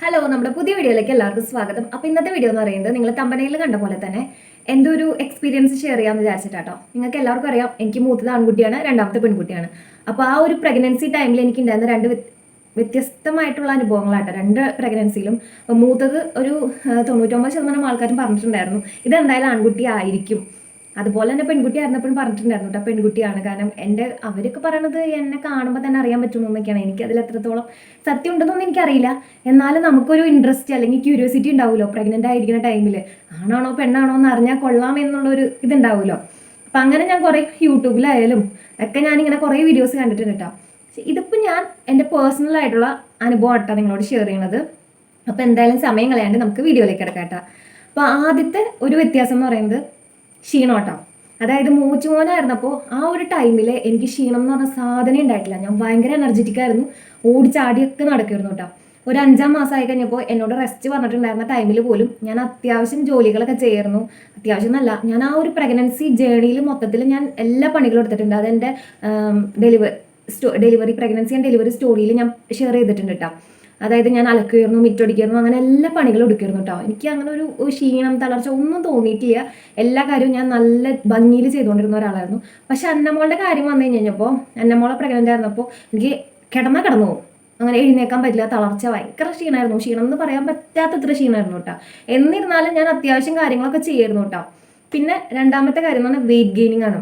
Hello, നമ്മുടെ പുതിയ വീഡിയോയിലേക്ക് എല്ലാവർക്കും സ്വാഗതം. അപ്പോൾ ഇന്നത്തെ വീഡിയോ എന്ന് പറയുന്നത് നിങ്ങൾ തമ്പനയിൽ കണ്ട പോലെ തന്നെ എൻ്റെ ഒരു എക്സ്പീരിയൻസ് ഷെയർ ചെയ്യാമെന്ന് വിചാരിച്ചിട്ടാട്ടോ. നിങ്ങൾക്ക് എല്ലാവർക്കും അറിയാം, എനിക്ക് മൂത്തത് ആൺകുട്ടിയാണ്, രണ്ടാമത്തെ പെൺകുട്ടിയാണ്. അപ്പോൾ ആ ഒരു പ്രഗ്നൻസി ടൈമിൽ എനിക്ക് ഉണ്ടായിരുന്ന വ്യത്യസ്തമായിട്ടുള്ള അനുഭവങ്ങളാട്ടോ രണ്ട് പ്രഗ്നൻസിയിലും. മൂത്തത് ഒരു 99% ആൾക്കാരും പറഞ്ഞിട്ടുണ്ടായിരുന്നു ഇതെന്തായാലും ആൺകുട്ടി ആയിരിക്കും. അതുപോലെ തന്നെ പെൺകുട്ടി ആയിരുന്നപ്പോഴും പറഞ്ഞിട്ടുണ്ടായിരുന്നു കേട്ടോ പെൺകുട്ടിയാണ്. കാരണം അവരൊക്കെ പറയണത് എന്നെ കാണുമ്പോൾ തന്നെ അറിയാൻ പറ്റുമെന്നൊക്കെയാണ്. എനിക്ക് അതിൽ എത്രത്തോളം സത്യം ഉണ്ടെന്നൊന്നും എനിക്കറിയില്ല. എന്നാലും നമുക്കൊരു ഇൻട്രസ്റ്റ് അല്ലെങ്കിൽ ക്യൂരിയോസിറ്റി ഉണ്ടാവുമല്ലോ പ്രഗ്നൻ്റ് ആയിരിക്കുന്ന ടൈമിൽ. ആണാണോ പെണ്ണാണോ എന്ന് അറിഞ്ഞാൽ കൊള്ളാം എന്നുള്ളൊരു ഇതുണ്ടാവുമല്ലോ. അപ്പം അങ്ങനെ ഞാൻ കുറേ യൂട്യൂബിലായാലും ഒക്കെ ഞാനിങ്ങനെ കുറേ വീഡിയോസ് കണ്ടിട്ടുണ്ട് കേട്ടോ. ഇതിപ്പോൾ ഞാൻ എൻ്റെ പേഴ്സണൽ ആയിട്ടുള്ള അനുഭവം ആട്ടോ നിങ്ങളോട് ഷെയർ ചെയ്യണത്. അപ്പോൾ എന്തായാലും സമയം കളയാണ്ട് നമുക്ക് വീഡിയോയിലേക്ക് കിടക്കാം കേട്ടോ. അപ്പോൾ ആദ്യത്തെ ഒരു വ്യത്യാസം എന്ന് പറയുന്നത് ക്ഷീണോട്ടോ. അതായത് മൂച്ചുമോനായിരുന്നപ്പോൾ ആ ഒരു ടൈമിൽ എനിക്ക് ക്ഷീണം എന്ന് പറഞ്ഞ സാധനം ഉണ്ടായിട്ടില്ല. ഞാൻ ഭയങ്കര എനർജറ്റിക് ആയിരുന്നു, ഓടിച്ചാടിയൊക്കെ നടക്കുമായിരുന്നു കേട്ടോ. ഒരു 5-ാം മാസമായി കഴിഞ്ഞപ്പോൾ എന്നോട് റെസ്റ്റ് പറഞ്ഞിട്ടുണ്ടായിരുന്ന ടൈമിൽ പോലും ഞാൻ അത്യാവശ്യം ജോലികളൊക്കെ ചെയ്യായിരുന്നു. അത്യാവശ്യം എന്നല്ല, ഞാൻ ആ ഒരു പ്രഗ്നൻസി ജേണിയിൽ മൊത്തത്തിൽ ഞാൻ എല്ലാ പണികളും എടുത്തിട്ടുണ്ട്. അതെൻ്റെ ഡെലിവറി പ്രഗ്നൻസി ആൻഡ് ഡെലിവറി സ്റ്റോറിയിൽ ഞാൻ ഷെയർ ചെയ്തിട്ടുണ്ട് കേട്ടോ. അതായത് ഞാൻ അലക്കുമായിരുന്നു, മിറ്റൊടിക്കായിരുന്നു, അങ്ങനെ എല്ലാ പണികളും എടുക്കുമായിരുന്നു കേട്ടോ. എനിക്ക് അങ്ങനെ ഒരു ക്ഷീണം തളർച്ച ഒന്നും തോന്നിയിട്ടില്ല. എല്ലാ കാര്യവും ഞാൻ നല്ല ഭംഗിയിൽ ചെയ്തുകൊണ്ടിരുന്ന ഒരാളായിരുന്നു. പക്ഷെ അന്നമോളുടെ കാര്യം വന്നു കഴിഞ്ഞപ്പോൾ, അന്നമോളെ പ്രഗ്നൻ്റ് ആയിരുന്നപ്പോൾ എനിക്ക് കിടന്നു പോകും, അങ്ങനെ എഴുന്നേക്കാൻ പറ്റില്ല, തളർച്ച, ഭയങ്കര ക്ഷീണമായിരുന്നു. ക്ഷീണം എന്ന് പറയാൻ പറ്റാത്തത്ര ക്ഷീണമായിരുന്നു കേട്ടോ. എന്നിരുന്നാലും ഞാൻ അത്യാവശ്യം കാര്യങ്ങളൊക്കെ ചെയ്യായിരുന്നു കേട്ടോ. പിന്നെ രണ്ടാമത്തെ കാര്യം എന്ന് പറഞ്ഞാൽ വെയിറ്റ് ഗെയിനിങ് ആണ്.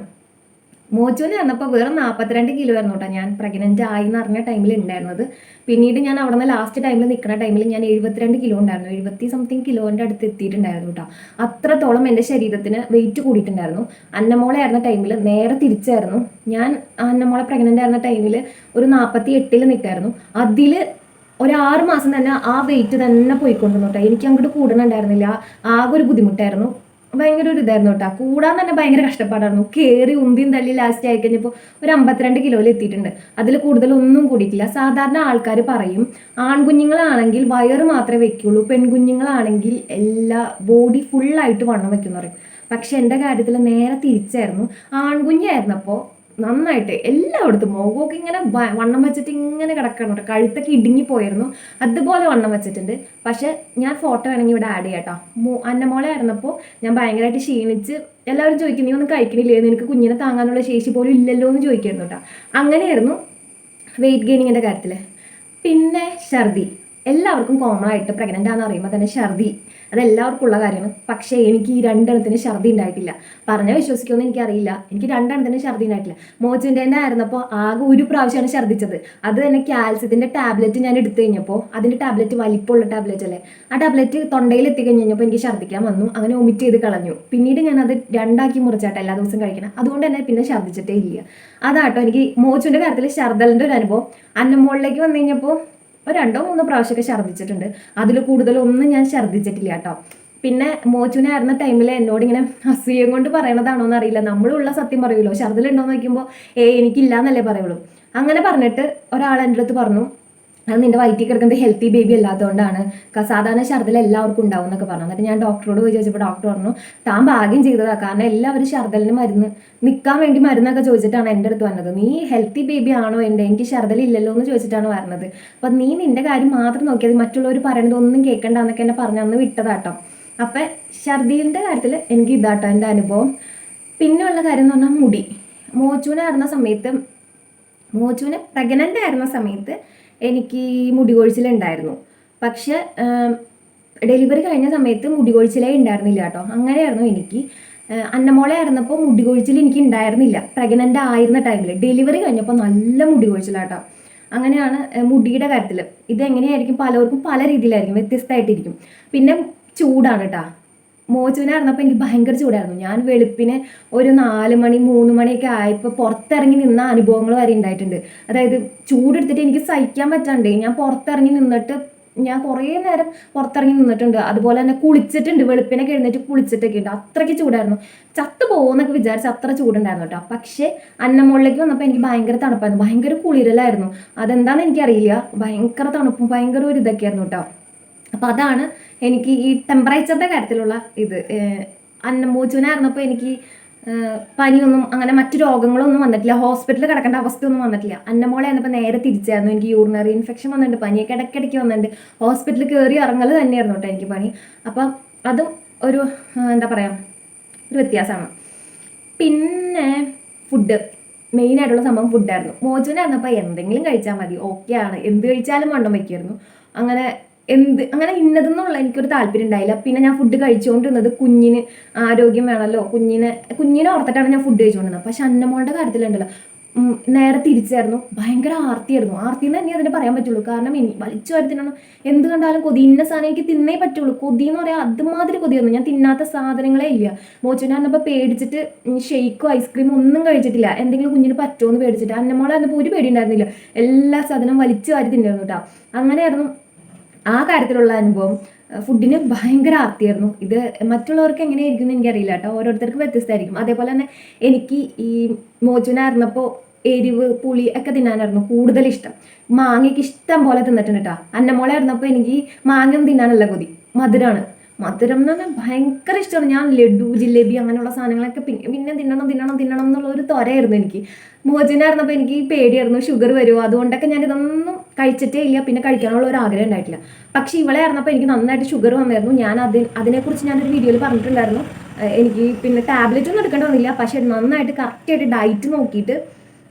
മോച്ചുവിന് വന്നപ്പോൾ വെറും 42 കിലോ ആയിരുന്നു കേട്ടോ ഞാൻ പ്രഗ്നൻ്റ് ആയി എന്ന് പറഞ്ഞ ടൈമിൽ ഉണ്ടായിരുന്നത്. പിന്നീട് ഞാൻ അവിടെ നിന്ന് ലാസ്റ്റ് ടൈമിൽ നിൽക്കുന്ന ടൈമിൽ ഞാൻ 72 കിലോ ഉണ്ടായിരുന്നു. 70-something കിലോൻ്റെ അടുത്ത് എത്തിയിട്ടുണ്ടായിരുന്നു കേട്ടോ. അത്രത്തോളം എൻ്റെ ശരീരത്തിന് വെയിറ്റ് കൂടിയിട്ടുണ്ടായിരുന്നു. അന്നമോളെ ആയിരുന്ന ടൈമിൽ നേരെ തിരിച്ചായിരുന്നു. ഞാൻ അന്നമോളെ പ്രഗ്നൻ്റ് ആയിരുന്ന ടൈമിൽ ഒരു 48-ൽ നിൽക്കായിരുന്നു. അതിൽ ഒരു 6 മാസം തന്നെ ആ വെയിറ്റ് തന്നെ പോയിക്കൊണ്ടിരുന്നു കേട്ടോ. എനിക്ക് അങ്ങോട്ട് കൂടണുണ്ടായിരുന്നില്ല. ആകെ ഒരു ബുദ്ധിമുട്ടായിരുന്നു, ഭയങ്കര ഒരു ഇതായിരുന്നു കേട്ടോ. കൂടാൻ തന്നെ ഭയങ്കര കഷ്ടപ്പാടായിരുന്നു. കയറി ഉന്തിയും തള്ളി ലാസ്റ്റ് ആയി കഴിഞ്ഞപ്പോൾ ഒരു 52 കിലോയിൽ എത്തിയിട്ടുണ്ട്. അതിൽ കൂടുതലൊന്നും കൂടിയിട്ടില്ല. സാധാരണ ആൾക്കാർ പറയും ആൺകുഞ്ഞുങ്ങളാണെങ്കിൽ വയറ് മാത്രമേ വെക്കുള്ളൂ, പെൺകുഞ്ഞുങ്ങളാണെങ്കിൽ എല്ലാ ബോഡി ഫുള്ളായിട്ട് വണ്ണം വെക്കുമെന്ന് പറയും. പക്ഷെ എൻ്റെ കാര്യത്തിൽ നേരെ തിരിച്ചായിരുന്നു. ആൺകുഞ്ഞായിരുന്നപ്പോൾ നന്നായിട്ട് എല്ലായിടത്തും മുഖമൊക്കെ ഇങ്ങനെ വണ്ണം വെച്ചിട്ട് ഇങ്ങനെ കിടക്കണം കേട്ടോ. കഴുത്തൊക്കെ ഇടുങ്ങിപ്പോയിരുന്നു, അതുപോലെ വണ്ണം വെച്ചിട്ടുണ്ട്. പക്ഷെ ഞാൻ ഫോട്ടോ വേണമെങ്കിൽ ഇവിടെ ആഡ് ചെയ്യാം കേട്ടോ. അന്നമോളെ ആയിരുന്നപ്പോൾ ഞാൻ ഭയങ്കരമായിട്ട് ക്ഷീണിച്ച് എല്ലാവരും ചോദിക്കും നീ ഒന്നും കഴിക്കണില്ലേ, നിനക്ക് കുഞ്ഞിനെ താങ്ങാനുള്ള ശേഷി പോലും ഇല്ലല്ലോ എന്ന് ചോദിക്കായിരുന്നു കേട്ടോ. അങ്ങനെയായിരുന്നു വെയിറ്റ് ഗെയിനിങ്ങിൻ്റെ കാര്യത്തിൽ. പിന്നെ ഛർദി, എല്ലാവർക്കും കോമൺ ആയിട്ട് പ്രഗ്നൻ്റ് ആണെന്ന് അറിയുമ്പോൾ തന്നെ ഛർദി അതെല്ലാവർക്കും ഉള്ള കാര്യമാണ്. പക്ഷേ എനിക്ക് ഈ 2 ഛർദി ഉണ്ടായിട്ടില്ല. പറഞ്ഞാൽ വിശ്വസിക്കുമെന്ന് എനിക്കറിയില്ല, എനിക്ക് 2 ഛർദി ഉണ്ടായിട്ടില്ല. മോച്ചിൻ്റെ തന്നെ ആയിരുന്നപ്പോൾ ആകെ ഒരു പ്രാവശ്യമാണ് ഛർദ്ദിച്ചത്. അത് തന്നെ കാൽസ്യത്തിൻ്റെ ടാബ്ലറ്റ് ഞാൻ എടുത്തു കഴിഞ്ഞപ്പോൾ, അതിൻ്റെ ടാബ്ലറ്റ് വലിപ്പമുള്ള ടാബ്ലറ്റ് അല്ലേ, ആ ടാബ്ലറ്റ് തൊണ്ടയിൽ എത്തിക്കഴിഞ്ഞപ്പോൾ എനിക്ക് ഛർദ്ദിക്കാൻ വന്നു. അങ്ങനെ ഒമിറ്റ് ചെയ്ത് കളഞ്ഞു. പിന്നീട് ഞാനത് 2 മുറിച്ചാട്ടോ എല്ലാ ദിവസവും കഴിക്കണം. അതുകൊണ്ട് തന്നെ പിന്നെ ഛർദ്ദിച്ചിട്ടേ ഇല്ല. അതാട്ടോ എനിക്ക് മോച്ചിൻ്റെ കാര്യത്തിൽ ഛർദ്ദലിൻ്റെ ഒരു അനുഭവം. അന്നമോളിലേക്ക് വന്നു കഴിഞ്ഞപ്പോൾ ഒരു 2-3 പ്രാവശ്യമൊക്കെ ഛർദ്ദിച്ചിട്ടുണ്ട്. അതിൽ കൂടുതലൊന്നും ഞാൻ ഛർദ്ദിച്ചിട്ടില്ല കേട്ടോ. പിന്നെ മോച്ചുവിനായിരുന്ന ടൈമിൽ എന്നോട് ഇങ്ങനെ അസൂയം കൊണ്ട് പറയണതാണോ എന്ന് അറിയില്ല, നമ്മളുള്ള സത്യം പറയുമല്ലോ, ഛർദ്ദലുണ്ടോ എന്ന് നോക്കുമ്പോൾ എനിക്കില്ല എന്നല്ലേ പറയുള്ളൂ. അങ്ങനെ പറഞ്ഞിട്ട് ഒരാൾ എൻ്റെ അടുത്ത് പറഞ്ഞു അത് നിന്റെ വയറ്റിൽ കിടക്കുന്നത് ഹെൽത്തി ബേബി അല്ലാത്തതുകൊണ്ടാണ്, സാധാരണ ഛർദ്ദൽ എല്ലാവർക്കും ഉണ്ടാവും എന്നൊക്കെ പറഞ്ഞു. എന്നിട്ട് ഞാൻ ഡോക്ടറോട് പോയി ചോദിച്ചപ്പോൾ ഡോക്ടർ പറഞ്ഞു താൻ ഭാഗ്യം ചെയ്തതാണ്, കാരണം എല്ലാവരും ഛർദ്ദലിന് മരുന്ന് നിൽക്കാൻ വേണ്ടി മരുന്നൊക്കെ ചോദിച്ചിട്ടാണ് എൻ്റെ അടുത്ത് വന്നത്. നീ ഹെൽത്തി ബേബി ആണോ എനിക്ക് ഛർദ്ദൽ ഇല്ലല്ലോ എന്ന് ചോദിച്ചിട്ടാണ് വരുന്നത്. അപ്പം നീ നിന്റെ കാര്യം മാത്രം നോക്കിയത്, മറ്റുള്ളവർ പറയണത് ഒന്നും കേൾക്കണ്ടെന്നൊക്കെ എന്നെ പറഞ്ഞന്ന് വിട്ടതാട്ടോ. അപ്പം ഛർദ്ദിലിൻ്റെ കാര്യത്തിൽ എനിക്ക് ഇതാട്ടോ എൻ്റെ അനുഭവം. പിന്നെ ഉള്ള കാര്യം എന്ന് പറഞ്ഞാൽ മുടി. മോച്ചുവിന് പ്രഗ്നൻ്റ് ആയിരുന്ന സമയത്ത് എനിക്ക് മുടി കൊഴിച്ചിലുണ്ടായിരുന്നു. പക്ഷെ ഡെലിവറി കഴിഞ്ഞ സമയത്ത് മുടി കൊഴിച്ചിലേ ഉണ്ടായിരുന്നില്ല കേട്ടോ. അങ്ങനെയായിരുന്നു എനിക്ക്. അന്നമോളെ ആയിരുന്നപ്പോൾ മുടി കൊഴിച്ചിൽ എനിക്ക് ഉണ്ടായിരുന്നില്ല പ്രഗ്നൻ്റ് ആയിരുന്ന ടൈമിൽ. ഡെലിവറി കഴിഞ്ഞപ്പോൾ നല്ല മുടി കൊഴിച്ചിലാട്ടോ. അങ്ങനെയാണ് മുടിയുടെ കാര്യത്തിൽ. ഇതെങ്ങനെയായിരിക്കും പലർക്കും പല രീതിയിലായിരിക്കും, വ്യത്യസ്തമായിട്ടിരിക്കും. പിന്നെ ചൂടാണ് കേട്ടോ. മോച്ചുവിനായിരുന്നപ്പോൾ എനിക്ക് ഭയങ്കര ചൂടായിരുന്നു. ഞാൻ വെളുപ്പിന് ഒരു 4 മണി 3 മണിയൊക്കെ ആയപ്പോൾ പുറത്തിറങ്ങി നിന്ന അനുഭവങ്ങൾ വരെ ഉണ്ടായിട്ടുണ്ട്. അതായത് ചൂടെടുത്തിട്ട് എനിക്ക് സഹിക്കാൻ പറ്റാണ്ട് ഞാൻ പുറത്തിറങ്ങി നിന്നിട്ട് ഞാൻ കുറേ നേരം പുറത്തിറങ്ങി നിന്നിട്ടുണ്ട്. അതുപോലെ തന്നെ കുളിച്ചിട്ടുണ്ട്, വെളുപ്പിനൊക്കെ എഴുന്നേറ്റ് കുളിച്ചിട്ടൊക്കെ ഉണ്ട്. അത്രയ്ക്ക് ചൂടായിരുന്നു, ചത്തു പോകുമെന്നൊക്കെ വിചാരിച്ച് അത്ര ചൂടുണ്ടായിരുന്നു കേട്ടോ. പക്ഷേ അന്നമോളിലേക്ക് വന്നപ്പോൾ എനിക്ക് ഭയങ്കര തണുപ്പായിരുന്നു, ഭയങ്കര കുളിരലായിരുന്നു. അതെന്താണെന്ന് എനിക്കറിയില്ല, ഭയങ്കര തണുപ്പും ഭയങ്കര ഒരു ഇതൊക്കെയായിരുന്നു കേട്ടോ. അപ്പോൾ അതാണ് എനിക്ക് ഈ ടെമ്പറേച്ചറിൻ്റെ കാര്യത്തിലുള്ള ഇത്. മോച്ചുവിനായിരുന്നപ്പോൾ എനിക്ക് പനിയൊന്നും അങ്ങനെ മറ്റു രോഗങ്ങളൊന്നും വന്നിട്ടില്ല, ഹോസ്പിറ്റലിൽ കിടക്കേണ്ട അവസ്ഥയൊന്നും വന്നിട്ടില്ല. അന്നമോളെ ആയിരുന്നപ്പോൾ നേരെ തിരിച്ചായിരുന്നു. എനിക്ക് യൂറിനറി ഇൻഫെക്ഷൻ വന്നിട്ടുണ്ട്, പനിയൊക്കെ ഇടയ്ക്കിടയ്ക്ക് വന്നിട്ടുണ്ട്, ഹോസ്പിറ്റലിൽ കയറി ഇറങ്ങൽ തന്നെയായിരുന്നു കേട്ടോ എനിക്ക് പനി. അപ്പം അതും ഒരു എന്താ പറയുക, ഒരു വ്യത്യാസമാണ്. പിന്നെ ഫുഡ്, മെയിനായിട്ടുള്ള സംഭവം ഫുഡായിരുന്നു. മോചുവിനായിരുന്നപ്പോൾ എന്തെങ്കിലും കഴിച്ചാൽ മതി, ഓക്കെ ആണ്, എന്ത് കഴിച്ചാലും വണ്ണം വയ്ക്കുമായിരുന്നു. അങ്ങനെ അങ്ങനെ ഇന്നതെന്നുള്ള എനിക്കൊരു താല്പര്യം ഉണ്ടായില്ല. പിന്നെ ഞാൻ ഫുഡ് കഴിച്ചുകൊണ്ടിരുന്നത് കുഞ്ഞിന് ആരോഗ്യം വേണമല്ലോ, കുഞ്ഞിനെ ഓർത്തിട്ടാണ് ഞാൻ ഫുഡ് കഴിച്ചുകൊണ്ടിരുന്നത്. പക്ഷെ അന്നമോളുടെ കാര്യത്തിലുണ്ടല്ലോ നേരെ തിരിച്ചായിരുന്നു. ഭയങ്കര ആർത്തിയായിരുന്നു. ആർത്തി എന്ന് തന്നെ അതിന് പറയാൻ പറ്റുള്ളൂ. കാരണം വലിച്ചു വാരി തിന്നണം, എന്ത് കണ്ടാലും കൊതി, ഇന്ന സാധനം എനിക്ക് തിന്നേ പറ്റുള്ളൂ. കൊതി എന്ന് പറയാൻ അതുമാതിരി കൊതിയായിരുന്നു. ഞാൻ തിന്നാത്ത സാധനങ്ങളേ ഇല്ല. മോച്ചുനായിരുന്നപ്പോൾ പേടിച്ചിട്ട് ഷെയ്ക്കോ ഐസ്ക്രീമോ ഒന്നും കഴിച്ചിട്ടില്ല, എന്തെങ്കിലും കുഞ്ഞിന് പറ്റുമോ എന്ന് പേടിച്ചിട്ട്. അന്നമോളായിരുന്നപ്പോൾ ഒരു പേടി ഉണ്ടായിരുന്നില്ല, എല്ലാ സാധനവും വലിച്ചു വാരി തിന്നായിരുന്നു കേട്ടോ. അങ്ങനെയായിരുന്നു ആ കാര്യത്തിലുള്ള അനുഭവം. ഫുഡിന് ഭയങ്കര ആർത്തിയായിരുന്നു. ഇത് മറ്റുള്ളവർക്ക് എങ്ങനെയായിരിക്കും എന്ന് എനിക്കറിയില്ല കേട്ടോ, ഓരോരുത്തർക്ക് വ്യത്യസ്തമായിരിക്കും. അതേപോലെ തന്നെ എനിക്ക് ഈ മോചുനായിരുന്നപ്പോൾ എരിവ് പുളി ഒക്കെ തിന്നാനായിരുന്നു കൂടുതൽ ഇഷ്ടം. മാങ്ങയ്ക്ക് ഇഷ്ടം പോലെ തിന്നിട്ടുണ്ട് കേട്ടോ. അന്നമോളെ ആയിരുന്നപ്പോൾ എനിക്ക് മാങ്ങ തിന്നാനുള്ള കൊതി, മധുരമാണ്. മധുരം എന്ന് പറഞ്ഞാൽ ഭയങ്കര ഇഷ്ടമാണ്. ഞാൻ ലഡു ജിലേബി അങ്ങനെയുള്ള സാധനങ്ങളൊക്കെ പിന്നെ തിന്നണം എന്നുള്ള ഒരു ത്വരയായിരുന്നു എനിക്ക്. മോചനായിരുന്നപ്പോൾ എനിക്ക് പേടിയായിരുന്നു, ഷുഗർ വരുമോ, അതുകൊണ്ടൊക്കെ ഞാൻ ഇതൊന്നും കഴിച്ചിട്ടേ ഇല്ല, പിന്നെ കഴിക്കാനുള്ള ഒരു ആഗ്രഹം ഉണ്ടായിട്ടില്ല. പക്ഷേ ഇവളെ ആയിരുന്നപ്പോൾ എനിക്ക് നന്നായിട്ട് ഷുഗർ വന്നായിരുന്നു. ഞാൻ അതിനെക്കുറിച്ച് ഞാനൊരു വീഡിയോയിൽ പറഞ്ഞിട്ടുണ്ടായിരുന്നു. എനിക്ക് പിന്നെ ടാബ്ലറ്റ് ഒന്നും എടുക്കേണ്ടി വന്നില്ല, പക്ഷേ നന്നായിട്ട് കറക്റ്റായിട്ട് ഡയറ്റ് നോക്കിയിട്ട്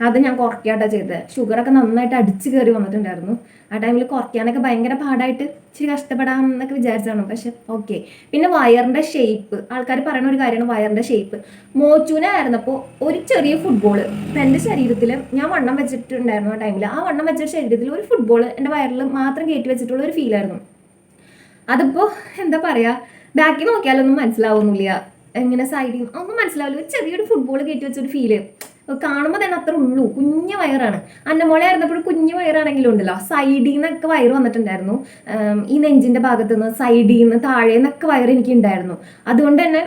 അത് ഞാൻ കുറയ്ക്കാട്ടാണ് ചെയ്തത്. ഷുഗറൊക്കെ നന്നായിട്ട് അടിച്ച് കയറി വന്നിട്ടുണ്ടായിരുന്നു. ആ ടൈമിൽ കുറയ്ക്കാനൊക്കെ ഭയങ്കര പാടായിട്ട് ഇച്ചിരി കഷ്ടപ്പെടാം എന്നൊക്കെ വിചാരിച്ചാണ്. പക്ഷെ ഓക്കെ. പിന്നെ വയറിൻ്റെ ഷേപ്പ്, ആൾക്കാർ പറയുന്ന ഒരു കാര്യമാണ് വയറിൻ്റെ ഷേപ്പ്. മോച്ചൂനായിരുന്നപ്പോൾ ഒരു ചെറിയ ഫുട്ബോൾ എൻ്റെ ശരീരത്തിൽ, ഞാൻ വണ്ണം വെച്ചിട്ടുണ്ടായിരുന്നു ആ ടൈമിൽ, ആ വണ്ണം വെച്ച ശരീരത്തിൽ ഒരു ഫുട്ബോൾ എൻ്റെ വയറിൽ മാത്രം കയറ്റി വെച്ചിട്ടുള്ള ഒരു ഫീലായിരുന്നു. അതിപ്പോൾ എന്താ പറയുക, ബാക്കി നോക്കിയാലൊന്നും മനസ്സിലാവുന്നില്ല, എങ്ങനെ സൈഡിൽ ഒന്നും മനസ്സിലാവില്ല, ഒരു ചെറിയൊരു ഫുട്ബോൾ കയറ്റി വെച്ചൊരു ഫീല് കാണുമ്പോൾ തന്നെ അത്ര ഉള്ളൂ. കുഞ്ഞു വയറാണ്. അന്നമോളെ ആയിരുന്നപ്പോഴും കുഞ്ഞു വയറാണെങ്കിലും ഉണ്ടല്ലോ, സൈഡിൽ നിന്നൊക്കെ വയറ് വന്നിട്ടുണ്ടായിരുന്നു. ഈ നെഞ്ചിൻ്റെ ഭാഗത്തു നിന്ന്, സൈഡിൽ നിന്ന്, താഴെ നിന്നൊക്കെ വയറ് എനിക്ക് ഉണ്ടായിരുന്നു. അതുകൊണ്ട് തന്നെ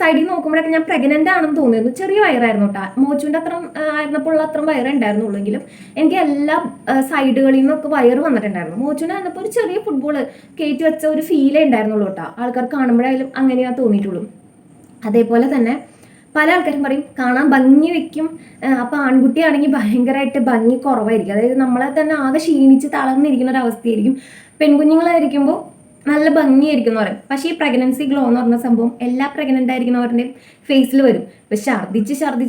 സൈഡിൽ നോക്കുമ്പോഴൊക്കെ ഞാൻ പ്രഗ്നൻ്റ് ആണെന്ന് തോന്നിയിരുന്നു. ചെറിയ വയറായിരുന്നു കേട്ടോ. മോച്ചുവിൻ്റെ അത്ര ആയിരുന്നപ്പോൾ ഉള്ള അത്ര വയറേ ഉണ്ടായിരുന്നുള്ളെങ്കിലും എനിക്ക് എല്ലാ സൈഡുകളിൽ നിന്നൊക്കെ വയറ് വന്നിട്ടുണ്ടായിരുന്നു. മോച്ചുവിനായിരുന്നപ്പോൾ ഒരു ചെറിയ ഫുട്ബോൾ കയറ്റി വെച്ച ഒരു ഫീലേ ഉണ്ടായിരുന്നുള്ളൂ കേട്ടോ. ആൾക്കാർ കാണുമ്പോഴായാലും അങ്ങനെയാ തോന്നിയിട്ടുള്ളൂ. അതേപോലെ തന്നെ പല ആൾക്കാരും പറയും കാണാൻ ഭംഗി വെക്കും, അപ്പോൾ ആൺകുട്ടിയാണെങ്കിൽ ഭയങ്കരമായിട്ട് ഭംഗി കുറവായിരിക്കും, അതായത് നമ്മളെ തന്നെ ആകെ ക്ഷീണിച്ച് തളർന്നിരിക്കുന്ന ഒരു അവസ്ഥയായിരിക്കും. പെൺകുഞ്ഞുങ്ങളായിരിക്കുമ്പോൾ നല്ല ഭംഗിയായിരിക്കും എന്ന് പറയും. പക്ഷേ ഈ പ്രഗ്നൻസി ഗ്ലോ എന്ന് പറഞ്ഞ സംഭവം എല്ലാ പ്രഗ്നൻ്റ് ആയിരിക്കുന്നവരുടെയും ഫേസിൽ വരും. ഇപ്പം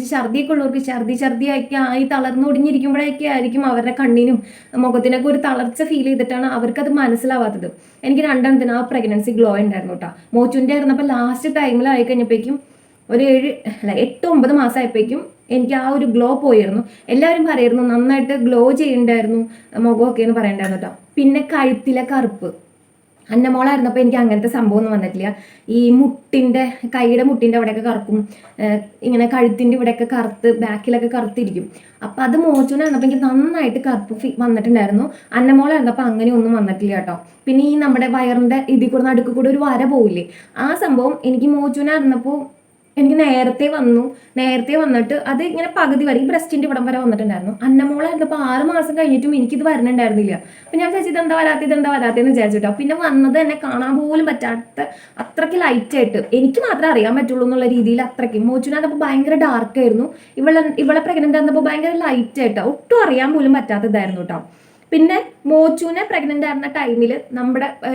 ഛർദിയൊക്കെ ഉള്ളവർക്ക് ഛർദിയൊക്കെ ആയി തളർന്നൊടിഞ്ഞിരിക്കുമ്പോഴൊക്കെ ആയിരിക്കും അവരുടെ കണ്ണിനും മുഖത്തിനൊക്കെ ഒരു തളർച്ച ഫീൽ ചെയ്തിട്ടാണ് അവർക്കത് മനസ്സിലാവാത്തത്. എനിക്ക് രണ്ടെണ്ണത്തിന് ആ പ്രഗ്നൻസി ഗ്ലോ ഉണ്ടായിരുന്നു കേട്ടോ. മോച്ചുവിൻ്റെ ആയിരുന്നപ്പോൾ ലാസ്റ്റ് ടൈമിലായി കഴിഞ്ഞപ്പോഴേക്കും ഒരു 8-9 മാസമായപ്പോഴേക്കും എനിക്ക് ആ ഒരു ഗ്ലോ പോയിരുന്നു. എല്ലാവരും പറയായിരുന്നു നന്നായിട്ട് ഗ്ലോ ചെയ്യണ്ടായിരുന്നു മുഖമൊക്കെ എന്ന് പറയണ്ടായിരുന്നു കേട്ടോ. പിന്നെ കഴുത്തിലെ കറുപ്പ്, അന്നമോളായിരുന്നപ്പോൾ എനിക്ക് അങ്ങനത്തെ സംഭവമൊന്നും വന്നിട്ടില്ല. ഈ കൈയുടെ മുട്ടിൻ്റെ അവിടെയൊക്കെ കറുക്കും, ഇങ്ങനെ കഴുത്തിൻ്റെ ഇവിടെയൊക്കെ കറുത്ത്, ബാക്കിലൊക്കെ കറുത്തിരിക്കും. അപ്പം അത് മോച്ചുനായിരുന്നപ്പോൾ എനിക്ക് നന്നായിട്ട് കറുപ്പ് വന്നിട്ടുണ്ടായിരുന്നു. അന്നമോളായിരുന്നപ്പോൾ അങ്ങനെയൊന്നും വന്നിട്ടില്ല കേട്ടോ. പിന്നെ ഈ നമ്മുടെ വയറിൻ്റെ ഇതിൽ കൂടെ നടുക്ക് കൂടെ ഒരു വര പോവില്ലേ, ആ സംഭവം എനിക്ക് മോച്ചുനായിരുന്നപ്പോൾ എനിക്ക് നേരത്തെ വന്നിട്ട് അത് ഇങ്ങനെ പകുതി വരെ ഈ ബ്രസ്റ്റിൻ്റെ ഇവിടം വരെ വന്നിട്ടുണ്ടായിരുന്നു. അന്നമോളായിരുന്നപ്പോൾ 6 മാസം കഴിഞ്ഞിട്ടും എനിക്കിത് വരണുണ്ടായിരുന്നില്ല. അപ്പം ഞാൻ വിചാരിച്ചു ഇതെന്താ വരാത്തതെന്ന് വിചാരിച്ചിട്ടോ. പിന്നെ വന്നത് തന്നെ കാണാൻ പോലും പറ്റാത്ത അത്രയ്ക്ക് ലൈറ്റായിട്ട് എനിക്ക് മാത്രമേ അറിയാൻ പറ്റുള്ളൂ എന്നുള്ള രീതിയിൽ അത്രയ്ക്ക്. മോച്ചുനായിരുന്നപ്പോൾ ഭയങ്കര ഡാർക്കായിരുന്നു, ഇവളെ പ്രഗ്നൻ്റ് ആയിരുന്നപ്പോൾ ഭയങ്കര ലൈറ്റായിട്ടോ, ഒട്ടും അറിയാൻ പോലും പറ്റാത്തതായിരുന്നു കേട്ടോ. പിന്നെ മോച്ചുവിനെ പ്രഗ്നൻ്റ് ആയിരുന്ന ടൈമിൽ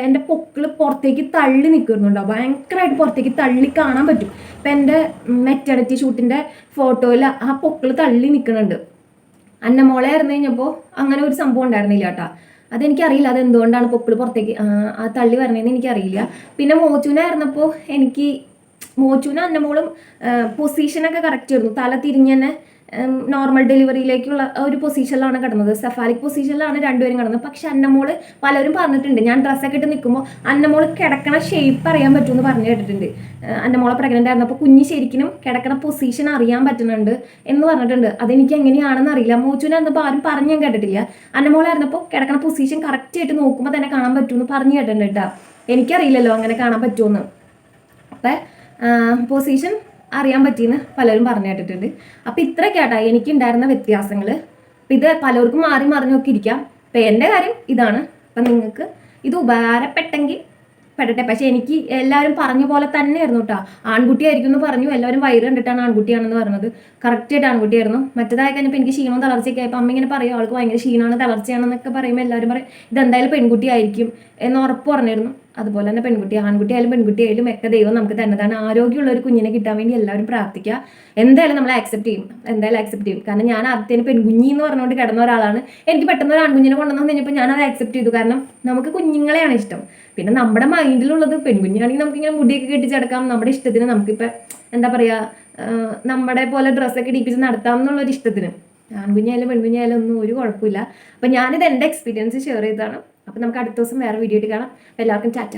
എൻ്റെ പൊക്കിൾ പുറത്തേക്ക് തള്ളി നിൽക്കുന്നുണ്ടോ, ഭയങ്കരമായിട്ട് പുറത്തേക്ക് തള്ളി കാണാൻ പറ്റും. ഇപ്പം എൻ്റെ മെറ്റർണിറ്റി ഷൂട്ടിൻ്റെ ഫോട്ടോയിൽ ആ പൊക്കിൾ തള്ളി നിൽക്കുന്നുണ്ട്. അന്നമോളെ ആയിരുന്നു കഴിഞ്ഞപ്പോൾ അങ്ങനെ ഒരു സംഭവം ഉണ്ടായിരുന്നില്ല കേട്ടോ. അതെനിക്കറിയില്ല അതെന്തുകൊണ്ടാണ് പൊക്കിൾ പുറത്തേക്ക് ആ തള്ളി വരണതെന്ന് എനിക്കറിയില്ല. പിന്നെ മോച്ചുവിനായിരുന്നപ്പോൾ മോച്ചുവിനും അന്നമോളും പൊസിഷനൊക്കെ കറക്റ്റ് ആയിരുന്നു. തല തിരിഞ്ഞ് തന്നെ നോർമൽ ഡെലിവറിയിലേക്കുള്ള ഒരു പൊസിഷനിലാണ് കിടന്നത്, സെഫാലിക് പൊസിഷനിലാണ് രണ്ടുപേരും കിടന്നത്. പക്ഷെ അന്നമോള് പലരും പറഞ്ഞിട്ടുണ്ട്, ഞാൻ ഡ്രസ്സൊക്കെ ഇട്ട് നിൽക്കുമ്പോൾ അന്നമോള് കിടക്കണ ഷേപ്പ് അറിയാൻ പറ്റുമെന്ന് പറഞ്ഞു കേട്ടിട്ടുണ്ട്. അന്നമോളെ പ്രഗ്നൻ്റ് ആയിരുന്നപ്പോൾ കുഞ്ഞ് ശരിക്കും കിടക്കണ പൊസിഷൻ അറിയാൻ പറ്റുന്നുണ്ട് എന്ന് പറഞ്ഞിട്ടുണ്ട്. അതെനിക്ക് എങ്ങനെയാണെന്ന് അറിയില്ല. മോച്ചുവിനായിരുന്നപ്പോൾ ആരും പറഞ്ഞു ഞാൻ കേട്ടിട്ടില്ല. അന്നമോളായിരുന്നപ്പോൾ കിടക്കണ പൊസിഷൻ കറക്റ്റായിട്ട് നോക്കുമ്പോൾ തന്നെ കാണാൻ പറ്റുമെന്ന് പറഞ്ഞു കേട്ടിട്ടുണ്ട് കേട്ടോ. എനിക്കറിയില്ലല്ലോ അങ്ങനെ കാണാൻ പറ്റുമെന്ന്. അപ്പം പൊസിഷൻ അറിയാൻ പറ്റിയെന്ന് പലരും പറഞ്ഞു കേട്ടിട്ടുണ്ട്. അപ്പം ഇത്രയൊക്കെ ആട്ടോ എനിക്കുണ്ടായിരുന്ന വ്യത്യാസങ്ങൾ. അപ്പം ഇത് പലർക്കും മാറി മറിഞ്ഞൊക്കെ ഇരിക്കാം. അപ്പം എൻ്റെ കാര്യം ഇതാണ്. അപ്പം നിങ്ങൾക്ക് ഇത് ഉപകാരപ്പെട്ടെങ്കിൽ പെടട്ടെ. പക്ഷെ എനിക്ക് എല്ലാവരും പറഞ്ഞ പോലെ തന്നെയായിരുന്നു കേട്ടോ. ആൺകുട്ടിയായിരിക്കും എന്ന് പറഞ്ഞു, എല്ലാവരും വയറ് കണ്ടിട്ടാണ് ആൺകുട്ടിയാണെന്ന് പറഞ്ഞത്. കറക്റ്റായിട്ട് ആൺകുട്ടിയായിരുന്നു. മറ്റേതായി കഴിഞ്ഞപ്പോൾ എനിക്ക് ക്ഷീണവും തളർച്ചയൊക്കെ ആയപ്പോൾ അമ്മ ഇങ്ങനെ പറയും അവൾക്ക് ഭയങ്കര ക്ഷീണമാണ് തളർച്ചയാണെന്നൊക്കെ പറയുമ്പോൾ എല്ലാവരും പറയും ഇതെന്തായാലും പെൺകുട്ടിയായിരിക്കും എന്ന് ഉറപ്പ് പറഞ്ഞിരുന്നു. അതുപോലെ തന്നെ ആൺകുട്ടിയായാലും പെൺകുട്ടിയായാലും ഒക്കെ ദൈവം നമുക്ക് തന്നതാണ്. ആരോഗ്യമുള്ള ഒരു കുഞ്ഞിനെ കിട്ടാൻ വേണ്ടി എല്ലാവരും പ്രാർത്ഥിക്കുക. എന്തായാലും നമ്മൾ ആക്സെപ്റ്റ് ചെയ്യും. കാരണം ഞാൻ ആദ്യത്തേന് പെൺകുഞ്ഞി എന്ന് പറഞ്ഞുകൊണ്ട് കിടന്ന ഒരാളാണ്. എനിക്ക് പെട്ടെന്ന് ഒരു ആൺകുഞ്ഞിനെ കൊണ്ടുവന്നു കഴിഞ്ഞപ്പോൾ ഞാൻ അത് ആക്സെപ്റ്റ് ചെയ്തു. കാരണം നമുക്ക് കുഞ്ഞുങ്ങളെയാണ് ഇഷ്ടം. പിന്നെ നമ്മുടെ മൈൻഡിലുള്ളത് പെൺകുഞ്ഞാണെങ്കിൽ നമുക്കിങ്ങനെ മുടിയൊക്കെ കെട്ടിച്ചടക്കാം, നമ്മുടെ ഇഷ്ടത്തിന് നമുക്കിപ്പോൾ എന്താ പറയുക, നമ്മുടെ പോലെ ഡ്രസ്സൊക്കെ ഇടിപ്പിച്ച് നടത്താം എന്നുള്ളൊരു ഇഷ്ടത്തിന്. ആൺകുഞ്ഞായാലും പെൺകുഞ്ഞായാലും ഒന്നും ഒരു കുഴപ്പമില്ല. അപ്പം ഞാനിത് എൻ്റെ എക്സ്പീരിയൻസ് ഷെയർ ചെയ്തതാണ്. അപ്പം നമുക്ക് അടുത്ത ദിവസം വേറെ വീഡിയോ ആയിട്ട് കാണാം. എല്ലാവർക്കും ടാറ്റ.